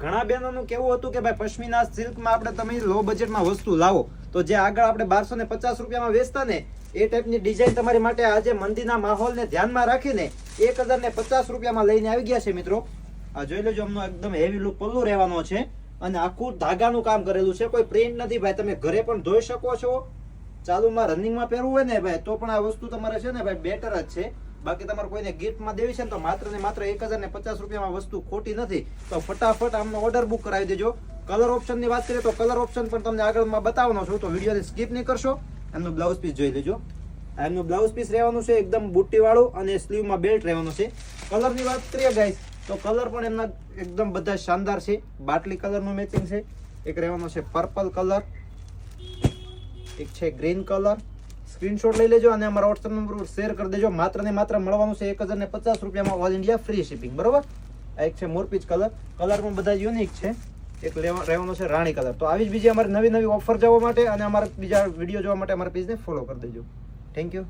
ઘણા બહેનોનું કેવું હતું કે ભાઈ પશ્મિના સિલ્કમાં આપણે તમે લો બજેટમાં વસ્તુ લાવો તો જે આગળ આપણે 1250 રૂપિયામાં વેચતા ને એ ટાઈપની ડિઝાઇન તમારી માટે આજે મંદીના માહોલને ધ્યાનમાં રાખીને 1050 રૂપિયામાં લઈને આવી ગયા છે મિત્રો. આ જોઈ લેજો, અમનો એકદમ હેવી લુક પલ્લુ રહેવાનો છે અને આખું ધાગાનું કામ કરેલું છે, કોઈ પ્રિન્ટ નથી ભાઈ. તમે ઘરે પણ ધોઈ શકો છો, ચાલુમાં રનિંગમાં પહેરવું હોય ને ભાઈ તો પણ આ વસ્તુ તમારે છે ને ભાઈ બેટર જ છે. બાકી તમારે કોઈને ગિફ્ટમાં દેવી છે ને તો માત્ર ને માત્ર 1050 રૂપિયામાં વસ્તુ ખોટી નથી. તો ફટાફટ આમનો ઓર્ડર બુક કરાવી દેજો. કલર ઓપ્શનની વાત કરીએ તો કલર ઓપ્શન પણ તમને આગળમાં બતાવવાનો છું, તો વિડીયોને સ્કીપ નહીં કરશો. એમનું બ્લાઉઝ પીસ જોઈ લેજો. એમનું બ્લાઉઝ પીસ રહેવાનું છે એકદમ બુટ્ટી વાળું અને સ્લીવમાં બેલ્ટ રહેવાનું છે. કલરની વાત કરીએ ગાઈસ તો કલર પણ એમના એકદમ બધા શાનદાર છે. બાટલી કલરનું મેચિંગ છે, એક રહેવાનો છે પર્પલ કલર, એક છે ગ્રીન કલર. સ્ક્રીનશોટ લઈ લેજો અને અમારા વોટ્સએપ નંબર પર શેર કરી દેજો. માત્ર ને માત્ર મળવાનું છે 1050 રૂપિયામાં, ઓલ ઇન્ડિયા ફ્રી શિપિંગ. બરોબર. આ એક છે મોરપીચ કલર, કલર પણ બધા યુનિક છે. એક રહેવાનો છે રાણી કલર. તો આવી જ બીજી અમારી નવી ઓફર જોવા માટે અને અમારા બીજા વિડીયો જોવા માટે અમારા પેજને ફોલો કરી દેજો. Thank you.